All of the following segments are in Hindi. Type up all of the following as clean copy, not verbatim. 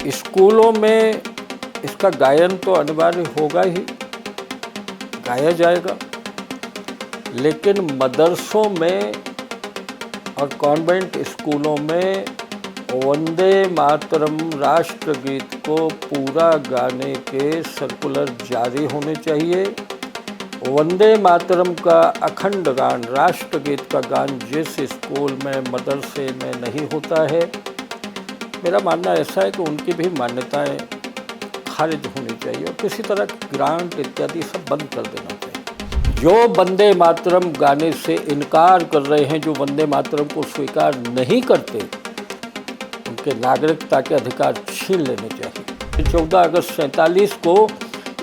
स्कूलों में इसका गायन तो अनिवार्य होगा ही, गाया जाएगा, लेकिन मदरसों में और कॉन्वेंट स्कूलों में वंदे मातरम राष्ट्रगीत को पूरा गाने के सर्कुलर जारी होने चाहिए। वंदे मातरम का अखंड गान, राष्ट्रगीत का गान जिस स्कूल में, मदरसे में नहीं होता है, मेरा मानना ऐसा है कि उनकी भी मान्यताएं खारिज होनी चाहिए और किसी तरह की ग्रांट इत्यादि सब बंद कर देना चाहिए। जो वंदे मातरम गाने से इनकार कर रहे हैं, जो वंदे मातरम को स्वीकार नहीं करते, उनके नागरिकता के अधिकार छीन लेने चाहिए। 14 अगस्त 47 को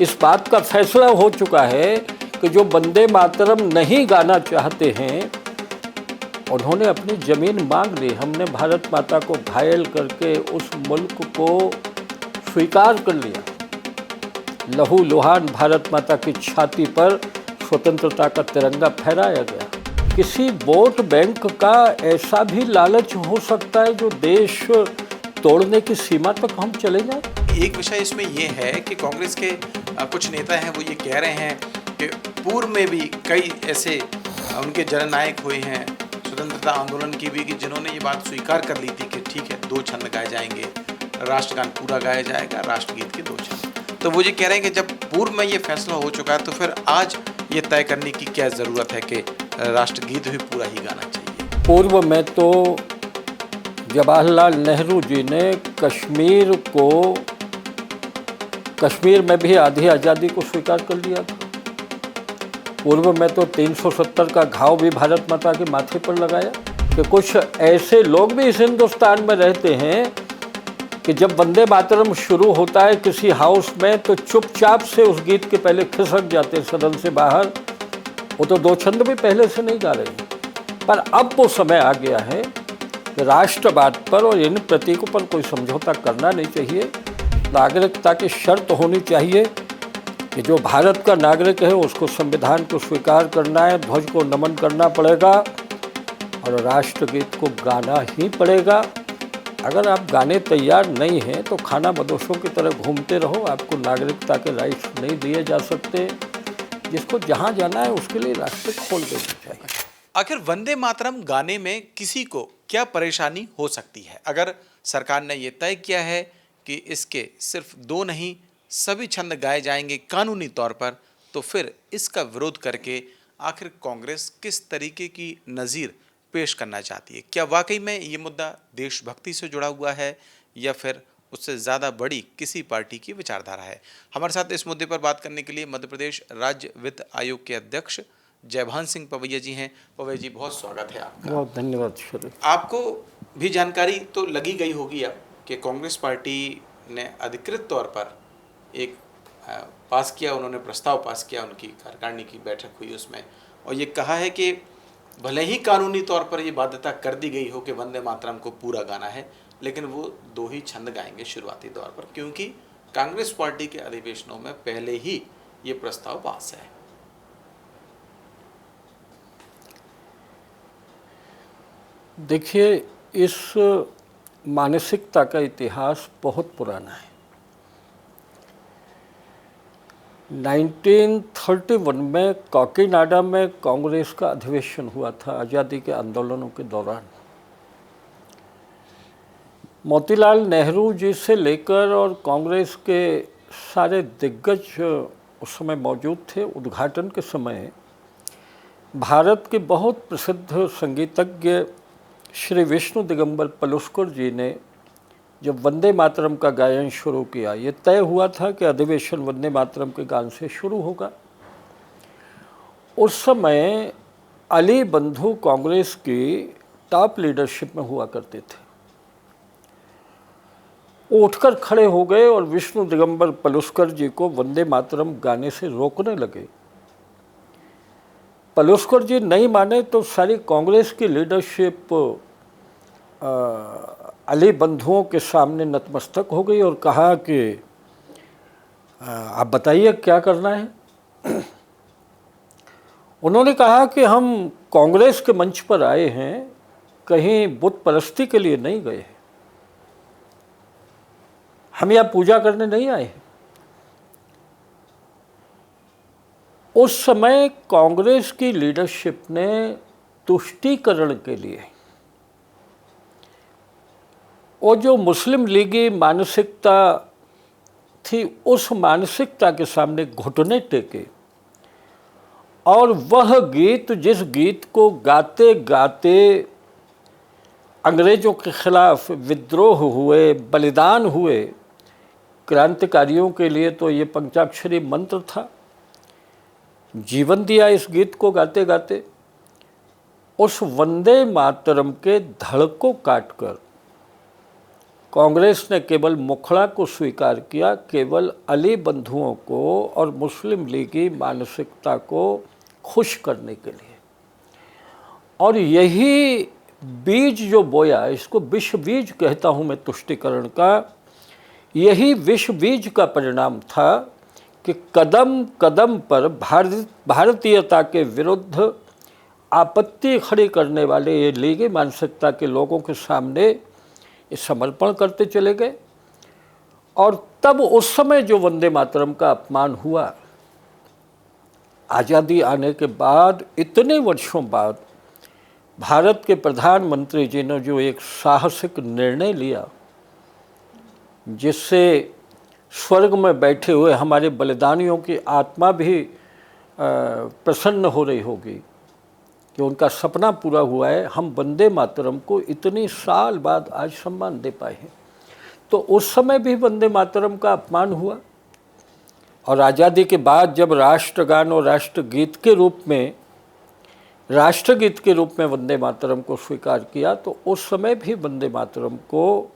इस बात का फैसला हो चुका है कि जो वंदे मातरम नहीं गाना चाहते हैं, उन्होंने अपनी ज़मीन मांग ली। हमने भारत माता को घायल करके उस मुल्क को स्वीकार कर लिया। लहू लुहान भारत माता की छाती पर स्वतंत्रता का तिरंगा फहराया गया। किसी वोट बैंक का ऐसा भी लालच हो सकता है जो देश तोड़ने की सीमा तक हम चले जाएं? एक विषय इसमें ये है कि कांग्रेस के कुछ नेता हैं, वो ये कह रहे हैं कि पूर्व में भी कई ऐसे उनके जननायक हुए हैं स्वतंत्रता आंदोलन की भी, कि जिन्होंने ये बात स्वीकार कर ली थी कि ठीक है 2 छंद गाए जाएंगे, राष्ट्रगान पूरा गाया जाएगा, राष्ट्रगीत के 2 छंद। तो वो ये कह रहे हैं कि जब पूर्व में ये फैसला हो चुका है तो फिर आज ये तय करने की क्या ज़रूरत है कि राष्ट्रगीत भी पूरा ही गाना चाहिए। पूर्व में तो जवाहरलाल नेहरू जी ने कश्मीर में भी आधी आज़ादी को स्वीकार कर लिया था। पूर्व में तो 370 का घाव भी भारत माता के माथे पर लगाया। कि कुछ ऐसे लोग भी इस हिंदुस्तान में रहते हैं कि जब वंदे मातरम शुरू होता है किसी हाउस में तो चुपचाप से उस गीत के पहले खिसक जाते हैं सदन से बाहर। वो तो 2 छंद भी पहले से नहीं गा रहे हैं। पर अब वो समय आ गया है कि राष्ट्रवाद पर और इन प्रतीकों पर कोई समझौता करना नहीं चाहिए। नागरिकता की शर्त होनी चाहिए कि जो भारत का नागरिक है उसको संविधान को स्वीकार करना है, ध्वज को नमन करना पड़ेगा और राष्ट्रगीत को गाना ही पड़ेगा। अगर आप गाने तैयार नहीं हैं तो खाना बदोशों की तरह घूमते रहो, आपको नागरिकता के राइट्स नहीं दिए जा सकते। जिसको जहाँ जाना है उसके लिए रास्ते खोल देना चाहिए। आखिर वंदे मातरम गाने में किसी को क्या परेशानी हो सकती है? अगर सरकार ने ये तय किया है कि इसके सिर्फ 2 नहीं सभी छंद गाए जाएंगे कानूनी तौर पर, तो फिर इसका विरोध करके आखिर कांग्रेस किस तरीके की नज़ीर पेश करना चाहती है? क्या वाकई में ये मुद्दा देशभक्ति से जुड़ा हुआ है या फिर उससे ज़्यादा बड़ी किसी पार्टी की विचारधारा है? हमारे साथ इस मुद्दे पर बात करने के लिए मध्य प्रदेश राज्य वित्त आयोग के अध्यक्ष जयभान सिंह पवैया जी हैं। पवैया जी, बहुत स्वागत है आपका। बहुत धन्यवाद सर। आपको भी जानकारी तो लगी गई होगी अब कि कांग्रेस पार्टी ने अधिकृत तौर पर एक पास किया, उन्होंने प्रस्ताव पास किया, उनकी कार्यकारिणी की बैठक हुई उसमें, और ये कहा है कि भले ही कानूनी तौर पर ये बाध्यता कर दी गई हो कि वंदे मातरम को पूरा गाना है, लेकिन वो 2 ही छंद गाएंगे शुरुआती तौर पर, क्योंकि कांग्रेस पार्टी के अधिवेशनों में पहले ही ये प्रस्ताव पास है। देखिए, इस मानसिकता का इतिहास बहुत पुराना है। 1931 में काकीनाडा में कांग्रेस का अधिवेशन हुआ था आज़ादी के आंदोलनों के दौरान। मोतीलाल नेहरू जी से लेकर और कांग्रेस के सारे दिग्गज उस समय मौजूद थे। उद्घाटन के समय भारत के बहुत प्रसिद्ध संगीतज्ञ श्री विष्णु दिगंबर पलुस्कर जी ने जब वंदे मातरम का गायन शुरू किया, ये तय हुआ था कि अधिवेशन वंदे मातरम के गान से शुरू होगा। उस समय अली बंधु कांग्रेस की टॉप लीडरशिप में हुआ करते थे। वो उठकर खड़े हो गए और विष्णु दिगंबर पलुस्कर जी को वंदे मातरम गाने से रोकने लगे। पलुस्कर जी नहीं माने तो सारी कांग्रेस की लीडरशिप अली बंधुओं के सामने नतमस्तक हो गई और कहा कि आप बताइए क्या करना है। उन्होंने कहा कि हम कांग्रेस के मंच पर आए हैं, कहीं बुत परस्ती के लिए नहीं गए हैं। हम यहाँ पूजा करने नहीं आए हैं। उस समय कांग्रेस की लीडरशिप ने तुष्टीकरण के लिए वो जो मुस्लिम लीगी मानसिकता थी, उस मानसिकता के सामने घुटने टेके और वह गीत, जिस गीत को गाते गाते अंग्रेज़ों के खिलाफ विद्रोह हुए, बलिदान हुए क्रांतिकारियों के लिए, तो ये पंचाक्षरी मंत्र था। जीवन दिया इस गीत को गाते गाते। उस वंदे मातरम के धड़ को काटकर कांग्रेस ने केवल मुखड़ा को स्वीकार किया, केवल अली बंधुओं को और मुस्लिम लीगी मानसिकता को खुश करने के लिए। और यही बीज जो बोया, इसको विष बीज कहता हूँ मैं तुष्टीकरण का, यही विष बीज का परिणाम था कि कदम कदम पर भारतीयता के विरुद्ध आपत्ति खड़ी करने वाले ये लीगी मानसिकता के लोगों के सामने समर्पण करते चले गए। और तब उस समय जो वंदे मातरम का अपमान हुआ, आज़ादी आने के बाद इतने वर्षों बाद भारत के प्रधानमंत्री जी ने जो एक साहसिक निर्णय लिया, जिससे स्वर्ग में बैठे हुए हमारे बलिदानियों की आत्मा भी प्रसन्न हो रही होगी कि उनका सपना पूरा हुआ है, हम वंदे मातरम को इतनी साल बाद आज सम्मान दे पाए हैं। तो उस समय भी वंदे मातरम का अपमान हुआ। और आज़ादी के बाद जब राष्ट्रगान और राष्ट्रगीत के रूप में वंदे मातरम को स्वीकार किया, तो उस समय भी वंदे मातरम को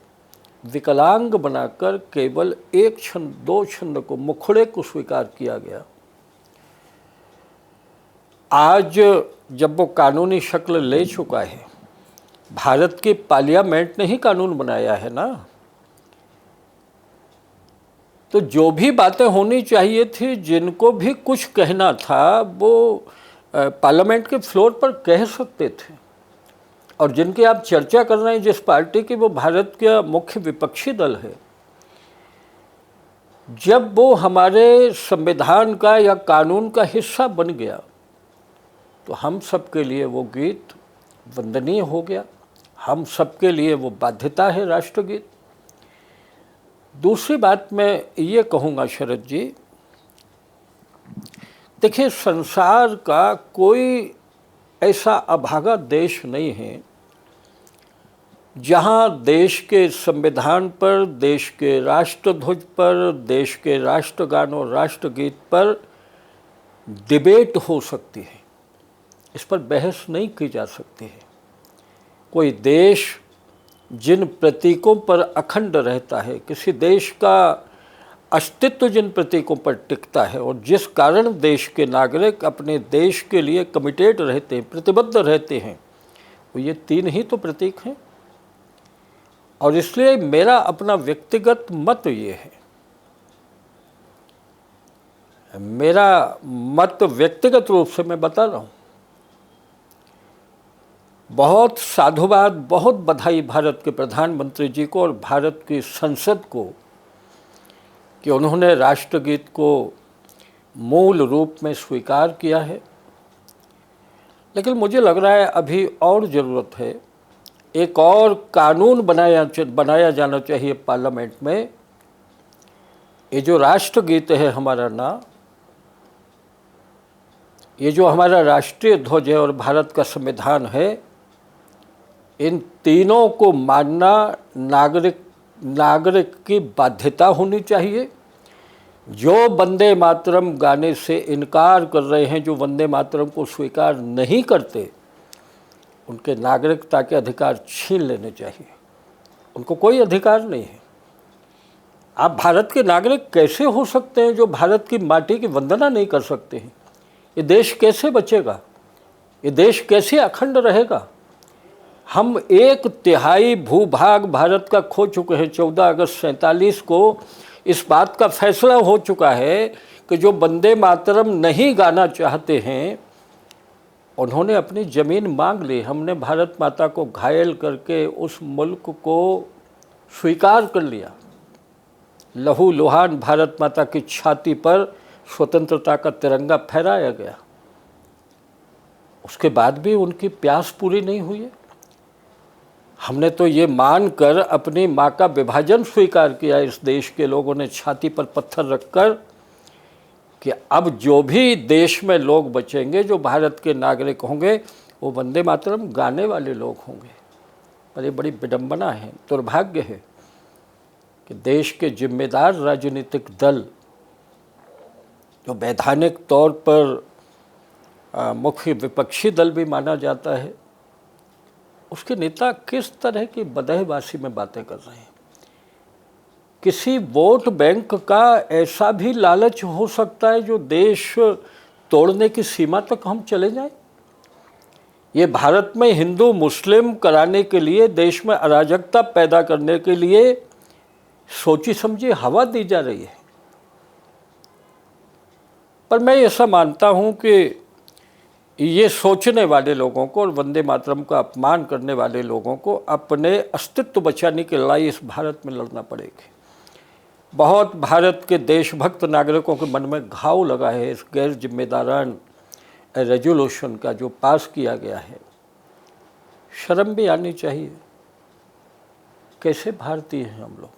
विकलांग बनाकर केवल एक छंद, दो छंद को, मुखड़े को स्वीकार किया गया। आज जब वो कानूनी शक्ल ले चुका है, भारत की पार्लियामेंट ने ही कानून बनाया है ना, तो जो भी बातें होनी चाहिए थी, जिनको भी कुछ कहना था, वो पार्लियामेंट के फ्लोर पर कह सकते थे। और जिनकी आप चर्चा कर रहे हैं, जिस पार्टी की, वो भारत का मुख्य विपक्षी दल है। जब वो हमारे संविधान का या कानून का हिस्सा बन गया, तो हम सबके लिए वो गीत वंदनीय हो गया, हम सबके लिए वो बाध्यता है राष्ट्रगीत। दूसरी बात मैं ये कहूँगा शरद जी, देखिए, संसार का कोई ऐसा अभागा देश नहीं है जहाँ देश के संविधान पर, देश के राष्ट्रध्वज पर, देश के राष्ट्रगान और राष्ट्रगीत पर डिबेट हो सकती है, इस पर बहस नहीं की जा सकती है। कोई देश जिन प्रतीकों पर अखंड रहता है, किसी देश का अस्तित्व जिन प्रतीकों पर टिकता है, और जिस कारण देश के नागरिक अपने देश के लिए कमिटेड रहते हैं, प्रतिबद्ध रहते हैं, वो ये तीन ही तो प्रतीक हैं। और इसलिए मेरा अपना व्यक्तिगत मत ये है, मेरा मत व्यक्तिगत रूप से मैं बता रहा हूँ, बहुत साधुवाद, बहुत बधाई भारत के प्रधानमंत्री जी को और भारत की संसद को कि उन्होंने राष्ट्रगीत को मूल रूप में स्वीकार किया है। लेकिन मुझे लग रहा है अभी और ज़रूरत है, एक और कानून बनाया जाना चाहिए पार्लियामेंट में। ये जो राष्ट्रगीत है हमारा ना, ये जो हमारा राष्ट्रीय ध्वज है और भारत का संविधान है, इन तीनों को मानना नागरिक की बाध्यता होनी चाहिए। जो वंदे मातरम गाने से इनकार कर रहे हैं, जो वंदे मातरम को स्वीकार नहीं करते, उनके नागरिकता के अधिकार छीन लेने चाहिए। उनको कोई अधिकार नहीं है। आप भारत के नागरिक कैसे हो सकते हैं जो भारत की माटी की वंदना नहीं कर सकते हैं? ये देश कैसे बचेगा? ये देश कैसे अखंड रहेगा? हम 1/3 भूभाग भारत का खो चुके हैं। 14 अगस्त 47 को इस बात का फैसला हो चुका है कि जो वंदे मातरम नहीं गाना चाहते हैं, उन्होंने अपनी ज़मीन मांग ली। हमने भारत माता को घायल करके उस मुल्क को स्वीकार कर लिया। लहू लुहान भारत माता की छाती पर स्वतंत्रता का तिरंगा फहराया गया। उसके बाद भी उनकी प्यास पूरी नहीं हुई है। हमने तो ये मानकर अपनी माँ का विभाजन स्वीकार किया इस देश के लोगों ने छाती पर पत्थर रखकर कि अब जो भी देश में लोग बचेंगे, जो भारत के नागरिक होंगे, वो वंदे मातरम गाने वाले लोग होंगे। पर ये बड़ी विडंबना है, दुर्भाग्य है कि देश के जिम्मेदार राजनीतिक दल, जो वैधानिक तौर पर मुख्य विपक्षी दल भी माना जाता है, उसके नेता किस तरह की बदहवासी में बातें कर रहे हैं। किसी वोट बैंक का ऐसा भी लालच हो सकता है जो देश तोड़ने की सीमा तक हम चले जाएं? ये भारत में हिंदू मुस्लिम कराने के लिए, देश में अराजकता पैदा करने के लिए सोची समझी हवा दी जा रही है। पर मैं ऐसा मानता हूं कि ये सोचने वाले लोगों को और वंदे मातरम का अपमान करने वाले लोगों को अपने अस्तित्व बचाने की लड़ाई इस भारत में लड़ना पड़ेगी। बहुत भारत के देशभक्त नागरिकों के मन में घाव लगा है इस गैर जिम्मेदारान रेजोल्यूशन का जो पास किया गया है। शर्म भी आनी चाहिए। कैसे भारतीय हैं हम लोग।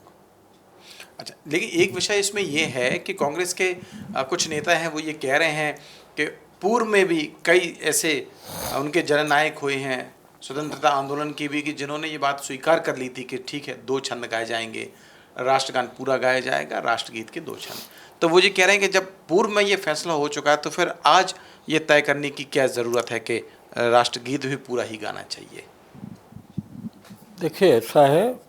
अच्छा, लेकिन एक विषय इसमें ये है कि कांग्रेस के कुछ नेता हैं, वो ये कह रहे हैं कि पूर्व में भी कई ऐसे उनके जननायक हुए हैं स्वतंत्रता आंदोलन की भी, कि जिन्होंने ये बात स्वीकार कर ली थी कि ठीक है 2 छंद गाए जाएंगे, राष्ट्रगान पूरा गाया जाएगा, राष्ट्रगीत के 2 छंद। तो वो ये कह रहे हैं कि जब पूर्व में ये फैसला हो चुका है तो फिर आज ये तय करने की क्या ज़रूरत है कि राष्ट्रगीत भी पूरा ही गाना चाहिए। देखिए, ऐसा है,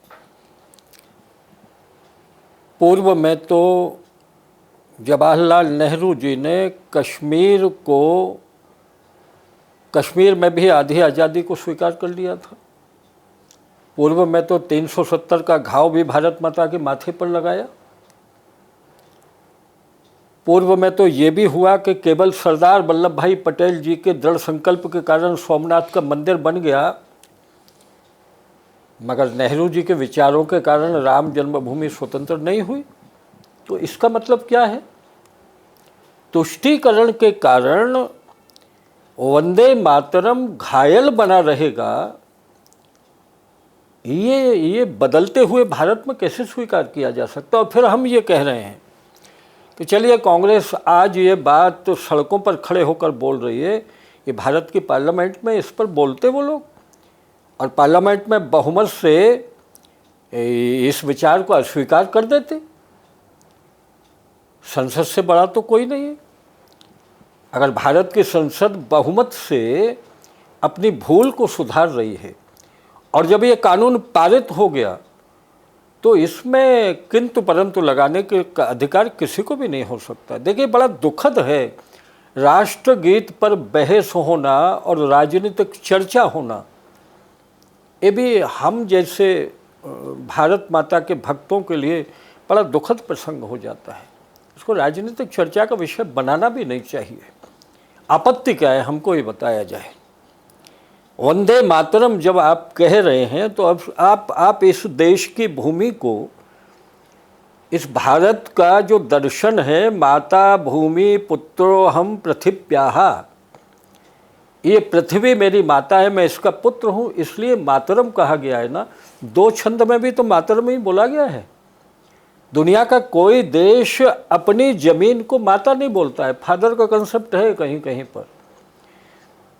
पूर्व में तो जवाहरलाल नेहरू जी ने कश्मीर में भी आधी आज़ादी को स्वीकार कर लिया था। पूर्व में तो 370 का घाव भी भारत माता के माथे पर लगाया। पूर्व में तो ये भी हुआ कि केवल सरदार वल्लभ भाई पटेल जी के दृढ़ संकल्प के कारण सोमनाथ का मंदिर बन गया, मगर नेहरू जी के विचारों के कारण राम जन्मभूमि स्वतंत्र नहीं हुई। तो इसका मतलब क्या है? तुष्टीकरण के कारण वंदे मातरम घायल बना रहेगा, ये बदलते हुए भारत में कैसे स्वीकार किया जा सकता? और फिर हम ये कह रहे हैं कि चलिए, कांग्रेस आज ये बात तो सड़कों पर खड़े होकर बोल रही है, ये भारत की पार्लियामेंट में इस पर बोलते वो लोग, और पार्लियामेंट में बहुमत से इस विचार को अस्वीकार कर देते। संसद से बड़ा तो कोई नहीं है। अगर भारत की संसद बहुमत से अपनी भूल को सुधार रही है और जब ये कानून पारित हो गया तो इसमें किंतु परंतु लगाने के अधिकार किसी को भी नहीं हो सकता। देखिए, बड़ा दुखद है राष्ट्रगीत पर बहस होना और राजनीतिक चर्चा होना। ये भी हम जैसे भारत माता के भक्तों के लिए बड़ा दुखद प्रसंग हो जाता है। इसको राजनीतिक चर्चा का विषय बनाना भी नहीं चाहिए। आपत्ति क्या है, हमको ये बताया जाए। वंदे मातरम जब आप कह रहे हैं तो अब आप इस देश की भूमि को, इस भारत का जो दर्शन है, माता भूमि पुत्रोहम पृथिव्याः, ये पृथ्वी मेरी माता है, मैं इसका पुत्र हूँ, इसलिए मातरम कहा गया है ना। 2 छंद में भी तो मातरम ही बोला गया है। दुनिया का कोई देश अपनी जमीन को माता नहीं बोलता है, फादर का कंसेप्ट है कहीं कहीं पर।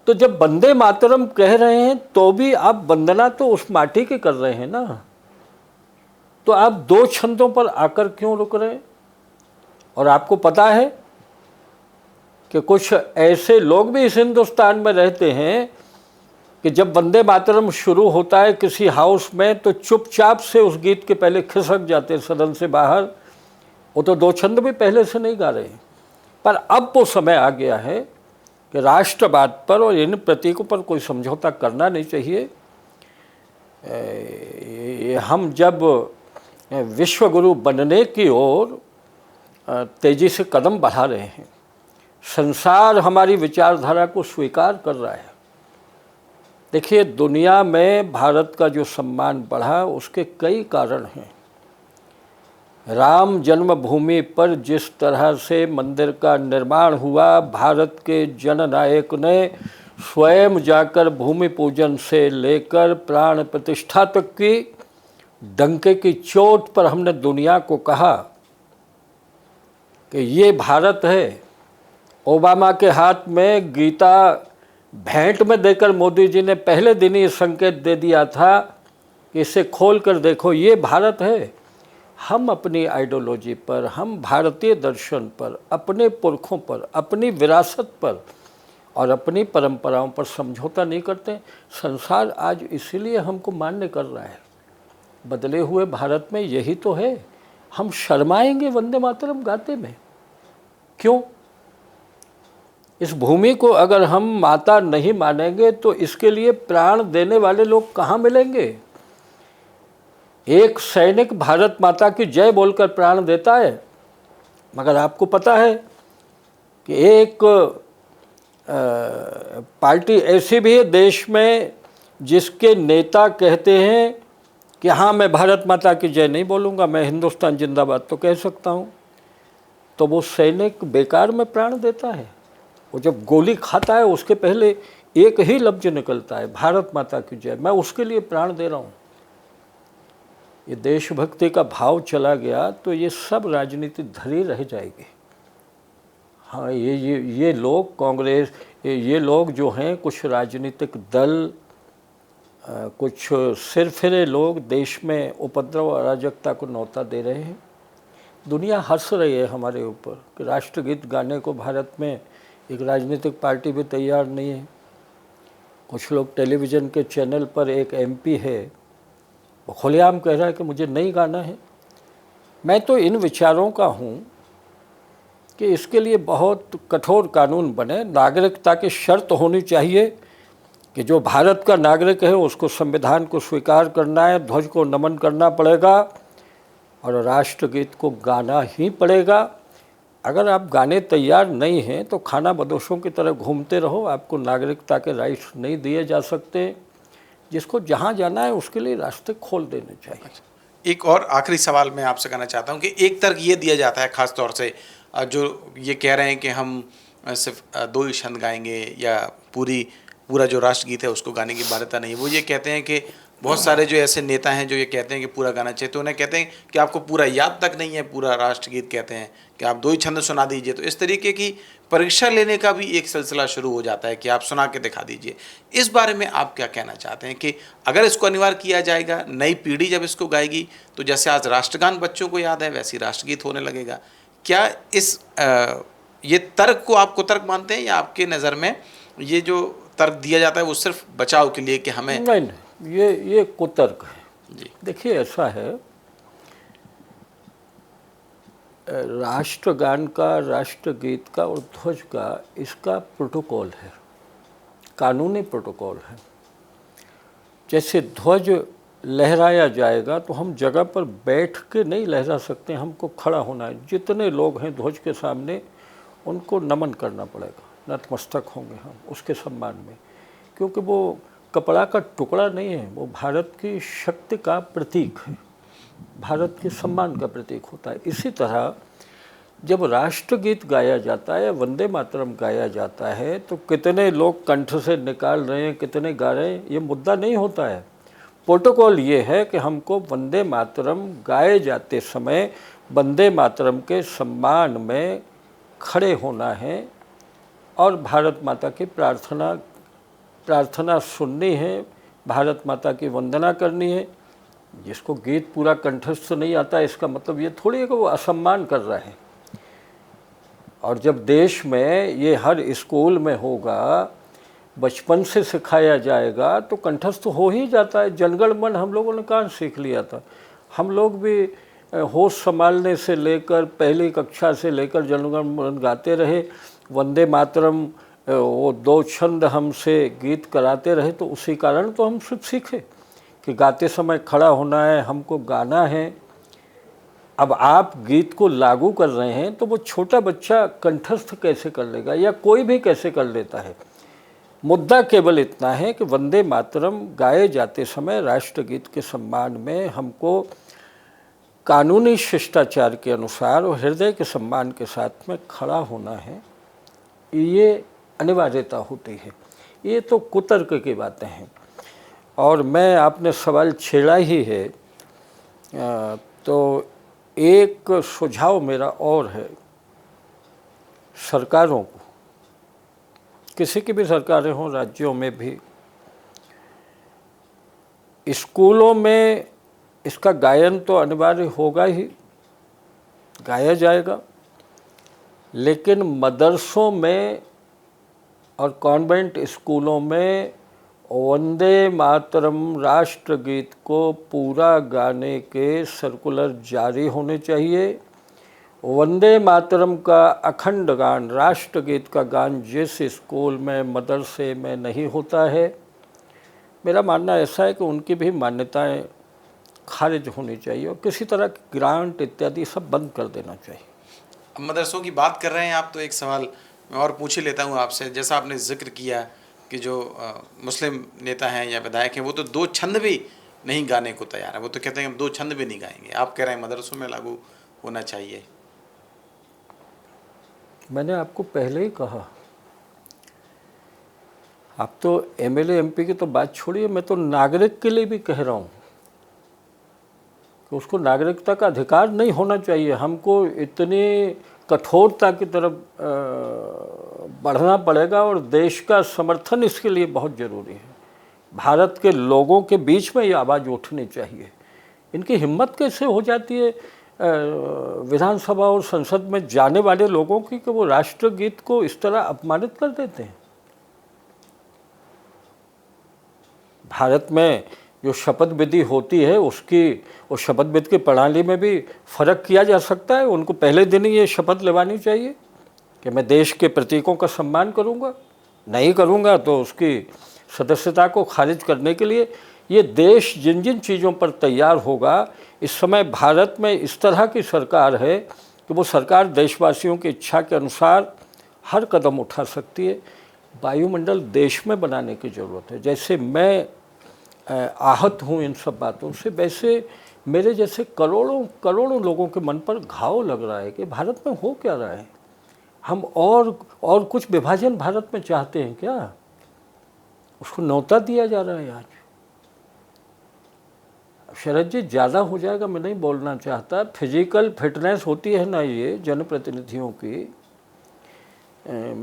तो जब वंदे मातरम कह रहे हैं तो भी आप वंदना तो उस माटी की कर रहे हैं ना, तो आप 2 छंदों पर आकर क्यों रुक रहे हैं? और आपको पता है कि कुछ ऐसे लोग भी इस हिंदुस्तान में रहते हैं कि जब वंदे मातरम शुरू होता है किसी हाउस में तो चुपचाप से उस गीत के पहले खिसक जाते हैं सदन से बाहर। वो तो 2 छंद भी पहले से नहीं गा रहे हैं। पर अब वो समय आ गया है कि राष्ट्रवाद पर और इन प्रतीकों पर कोई समझौता करना नहीं चाहिए। हम जब विश्वगुरु बनने की ओर तेजी से कदम बढ़ा रहे हैं, संसार हमारी विचारधारा को स्वीकार कर रहा है। देखिए, दुनिया में भारत का जो सम्मान बढ़ा उसके कई कारण हैं। राम जन्मभूमि पर जिस तरह से मंदिर का निर्माण हुआ, भारत के जननायक ने स्वयं जाकर भूमि पूजन से लेकर प्राण प्रतिष्ठा तक की, डंके की चोट पर हमने दुनिया को कहा कि ये भारत है। ओबामा के हाथ में गीता भेंट में देकर मोदी जी ने पहले दिन ही संकेत दे दिया था कि इसे खोल कर देखो, ये भारत है। हम अपनी आइडियोलॉजी पर, हम भारतीय दर्शन पर, अपने पुरखों पर, अपनी विरासत पर और अपनी परंपराओं पर समझौता नहीं करते। संसार आज इसीलिए हमको मान्य कर रहा है। बदले हुए भारत में यही तो है। हम शर्माएंगे वंदे मातरम गाते में, क्यों? इस भूमि को अगर हम माता नहीं मानेंगे तो इसके लिए प्राण देने वाले लोग कहाँ मिलेंगे? एक सैनिक भारत माता की जय बोलकर प्राण देता है, मगर आपको पता है कि एक पार्टी ऐसी भी है देश में जिसके नेता कहते हैं कि हाँ, मैं भारत माता की जय नहीं बोलूँगा, मैं हिंदुस्तान जिंदाबाद तो कह सकता हूँ। तो वो सैनिक बेकार में प्राण देता है। वो जब गोली खाता है उसके पहले एक ही लफ्ज निकलता है, भारत माता की जय, मैं उसके लिए प्राण दे रहा हूँ। ये देशभक्ति का भाव चला गया तो ये सब राजनीति धरी रह जाएगी। हाँ, ये लोग कांग्रेस, ये लोग जो हैं कुछ राजनीतिक दल, कुछ सिरफिरे लोग देश में उपद्रव और अराजकता को न्योता दे रहे हैं। दुनिया हंस रही है हमारे ऊपर कि राष्ट्रगीत गाने को भारत में एक राजनीतिक पार्टी भी तैयार नहीं है। कुछ लोग टेलीविज़न के चैनल पर, एक एमपी है वो खुलेआम कह रहा है कि मुझे नहीं गाना है। मैं तो इन विचारों का हूँ कि इसके लिए बहुत कठोर कानून बने। नागरिकता की शर्त होनी चाहिए कि जो भारत का नागरिक है उसको संविधान को स्वीकार करना है, ध्वज को नमन करना पड़ेगा और राष्ट्रगीत को गाना ही पड़ेगा। अगर आप गाने तैयार नहीं हैं तो खाना बदोशों की तरह घूमते रहो, आपको नागरिकता के राइट्स नहीं दिए जा सकते। जिसको जहाँ जाना है उसके लिए रास्ते खोल देने चाहिए। एक और आखिरी सवाल मैं आपसे करना चाहता हूँ कि एक तर्क ये दिया जाता है, ख़ास तौर से जो ये कह रहे हैं कि हम सिर्फ 2 ही छंद गाएंगे या पूरा जो राष्ट्रगीत है उसको गाने की बाध्यता नहीं है। वो ये कहते हैं कि बहुत सारे जो ऐसे नेता हैं जो ये कहते हैं कि पूरा गाना चाहिए, तो उन्हें कहते हैं कि आपको पूरा याद तक नहीं है पूरा राष्ट्रगीत, कहते हैं कि आप 2 ही छंद सुना दीजिए। तो इस तरीके की परीक्षा लेने का भी एक सिलसिला शुरू हो जाता है कि आप सुना के दिखा दीजिए। इस बारे में आप क्या कहना चाहते हैं कि अगर इसको अनिवार्य किया जाएगा, नई पीढ़ी जब इसको गाएगी तो जैसे आज राष्ट्रगान बच्चों को याद है वैसे राष्ट्रगीत होने लगेगा? क्या ये तर्क को आप कुतर्क मानते हैं या आपके नज़र में ये जो तर्क दिया जाता है वो सिर्फ बचाव के लिए कि हमें? नहीं, ये कुतर्क है जी। देखिए, ऐसा है, राष्ट्रगान का, राष्ट्रगीत का और ध्वज का इसका प्रोटोकॉल है, कानूनी प्रोटोकॉल है। जैसे ध्वज लहराया जाएगा तो हम जगह पर बैठ के नहीं लहरा सकते, हमको खड़ा होना है। जितने लोग हैं ध्वज के सामने उनको नमन करना पड़ेगा, नतमस्तक होंगे हम उसके सम्मान में, क्योंकि वो कपड़ा का टुकड़ा नहीं है, वो भारत की शक्ति का प्रतीक है, भारत के सम्मान का प्रतीक होता है। इसी तरह जब राष्ट्रगीत गाया जाता है, वंदे मातरम गाया जाता है, तो कितने लोग कंठ से निकाल रहे हैं, कितने गा रहे हैं, ये मुद्दा नहीं होता है। प्रोटोकॉल ये है कि हमको वंदे मातरम गाए जाते समय वंदे मातरम के सम्मान में खड़े होना है और भारत माता की प्रार्थना सुननी है, भारत माता की वंदना करनी है। जिसको गीत पूरा कंठस्थ नहीं आता इसका मतलब ये थोड़ी है कि वो असम्मान कर रहा है। और जब देश में ये हर स्कूल में होगा, बचपन से सिखाया जाएगा तो कंठस्थ हो ही जाता है। जनगण मन हम लोगों ने कहाँ सीख लिया था? हम लोग भी होश संभालने से लेकर पहली कक्षा से लेकर जनगण मन गाते रहे। वंदे मातरम वो 2 छंद हमसे गीत कराते रहे, तो उसी कारण तो हम सब सीखे कि गाते समय खड़ा होना है, हमको गाना है। अब आप गीत को लागू कर रहे हैं तो वो छोटा बच्चा कंठस्थ कैसे कर लेगा या कोई भी कैसे कर लेता है? मुद्दा केवल इतना है कि वंदे मातरम गाए जाते समय राष्ट्रगीत के सम्मान में हमको कानूनी शिष्टाचार के अनुसार और हृदय के सम्मान के साथ में खड़ा होना है, ये अनिवार्यता होती है। ये तो कुतर्क की बातें हैं। और मैं, आपने सवाल छेड़ा ही है, तो एक सुझाव मेरा और है सरकारों को, किसी की भी सरकारें हों, राज्यों में भी, स्कूलों में इसका गायन तो अनिवार्य होगा ही, गाया जाएगा, लेकिन मदरसों में और कॉन्वेंट स्कूलों में वंदे मातरम राष्ट्रगीत को पूरा गाने के सर्कुलर जारी होने चाहिए। वंदे मातरम का अखंड गान, राष्ट्रगीत का गान जिस स्कूल में, मदरसे में नहीं होता है, मेरा मानना ऐसा है कि उनकी भी मान्यताएं खारिज होनी चाहिए और किसी तरह की ग्रांट इत्यादि सब बंद कर देना चाहिए। अब मदरसों की बात कर रहे हैं आप, तो एक सवाल मैं और पूछ ही लेता हूँ आपसे। जैसा आपने जिक्र किया कि जो मुस्लिम नेता हैं या विधायक हैं, वो तो 2 छंद भी नहीं गाने को तैयार है। वो तो कहते हैं हम 2 छंद भी नहीं गाएंगे। आप कह रहे हैं मदरसों में लागू होना चाहिए। मैंने आपको पहले ही कहा, आप तो एमएलए एमपी की तो बात छोड़िए, मैं तो नागरिक के लिए भी कह रहा हूँ कि उसको नागरिकता का अधिकार नहीं होना चाहिए। हमको इतनी कठोरता की तरफ बढ़ना पड़ेगा और देश का समर्थन इसके लिए बहुत ज़रूरी है। भारत के लोगों के बीच में ये आवाज़ उठनी चाहिए। इनकी हिम्मत कैसे हो जाती है विधानसभा और संसद में जाने वाले लोगों की कि वो राष्ट्रगीत को इस तरह अपमानित कर देते हैं। भारत में जो शपथ विधि होती है, उसकी, उस शपथ विधि की प्रणाली में भी फ़र्क किया जा सकता है। उनको पहले दिन ही ये शपथ लेवानी चाहिए कि मैं देश के प्रतीकों का सम्मान करूंगा, नहीं करूंगा तो उसकी सदस्यता को खारिज करने के लिए ये देश जिन जिन चीज़ों पर तैयार होगा। इस समय भारत में इस तरह की सरकार है कि वो सरकार देशवासियों की इच्छा के अनुसार हर कदम उठा सकती है। वायुमंडल देश में बनाने की ज़रूरत है। जैसे मैं आहत हूँ इन सब बातों से, वैसे मेरे जैसे करोड़ों करोड़ों लोगों के मन पर घाव लग रहा है कि भारत में हो क्या रहा है। हम और कुछ विभाजन भारत में चाहते हैं क्या? उसको न्योता दिया जा रहा है आज। शरद जी, ज़्यादा हो जाएगा, मैं नहीं बोलना चाहता। फिजिकल फिटनेस होती है ना ये जनप्रतिनिधियों की,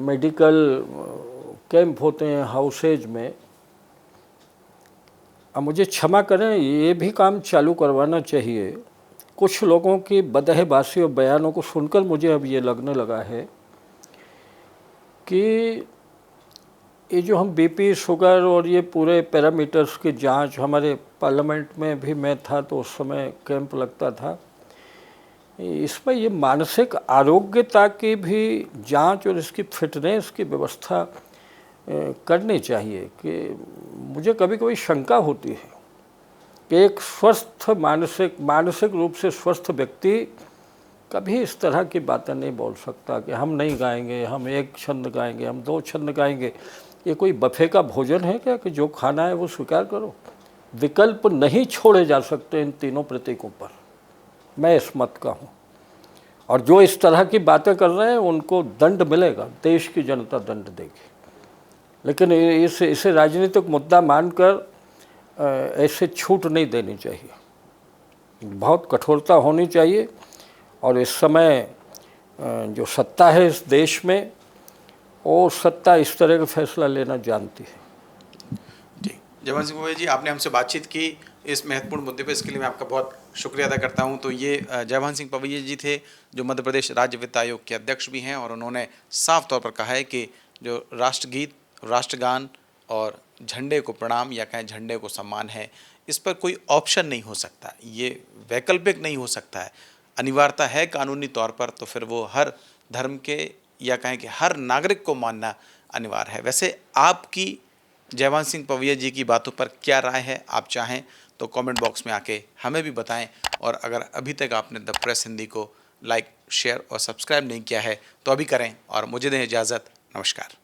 मेडिकल कैंप होते हैं हाउसेज में। अब मुझे क्षमा करें, ये भी काम चालू करवाना चाहिए। कुछ लोगों की बदहबासी और बयानों को सुनकर मुझे अब ये लगने लगा है कि ये जो हम बीपी, शुगर और ये पूरे पैरामीटर्स की जांच, हमारे पार्लियामेंट में भी मैं था तो उस समय कैंप लगता था, इसमें ये मानसिक आरोग्यता की भी जांच और इसकी फिटनेस की व्यवस्था करनी चाहिए। कि मुझे कभी कभी शंका होती है कि एक स्वस्थ मानसिक रूप से स्वस्थ व्यक्ति कभी इस तरह की बातें नहीं बोल सकता कि हम नहीं गाएंगे, हम 1 छंद गाएंगे, हम 2 छंद गाएंगे। ये कोई बफे का भोजन है क्या कि जो खाना है वो स्वीकार करो? विकल्प नहीं छोड़े जा सकते इन तीनों प्रतीकों पर। मैं इस मत का हूँ। और जो इस तरह की बातें कर रहे हैं उनको दंड मिलेगा, देश की जनता दंड देगी। लेकिन इसे राजनीतिक मुद्दा मानकर ऐसे छूट नहीं देनी चाहिए। बहुत कठोरता होनी चाहिए। और इस समय जो सत्ता है इस देश में, और सत्ता इस तरह का फैसला लेना जानती है। जी, जयवंत सिंह पवैया जी, आपने हमसे बातचीत की इस महत्वपूर्ण मुद्दे पर, इसके लिए मैं आपका बहुत शुक्रिया अदा करता हूं। तो ये जयवंत सिंह पवैया जी थे, जो मध्य प्रदेश राज्य वित्त आयोग के अध्यक्ष भी हैं, और उन्होंने साफ तौर पर कहा है कि जो राष्ट्रगीत, राष्ट्रगान और झंडे को प्रणाम या कहें झंडे को सम्मान है, इस पर कोई ऑप्शन नहीं हो सकता, ये वैकल्पिक नहीं हो सकता है, अनिवार्यता है कानूनी तौर पर। तो फिर वो हर धर्म के या कहें कि हर नागरिक को मानना अनिवार्य है। वैसे आपकी जयवंत सिंह पवैया जी की बातों पर क्या राय है? आप चाहें तो कमेंट बॉक्स में आके हमें भी बताएं। और अगर अभी तक आपने द प्रेस हिंदी को लाइक, शेयर और सब्सक्राइब नहीं किया है तो अभी करें। और मुझे दें इजाज़त। नमस्कार।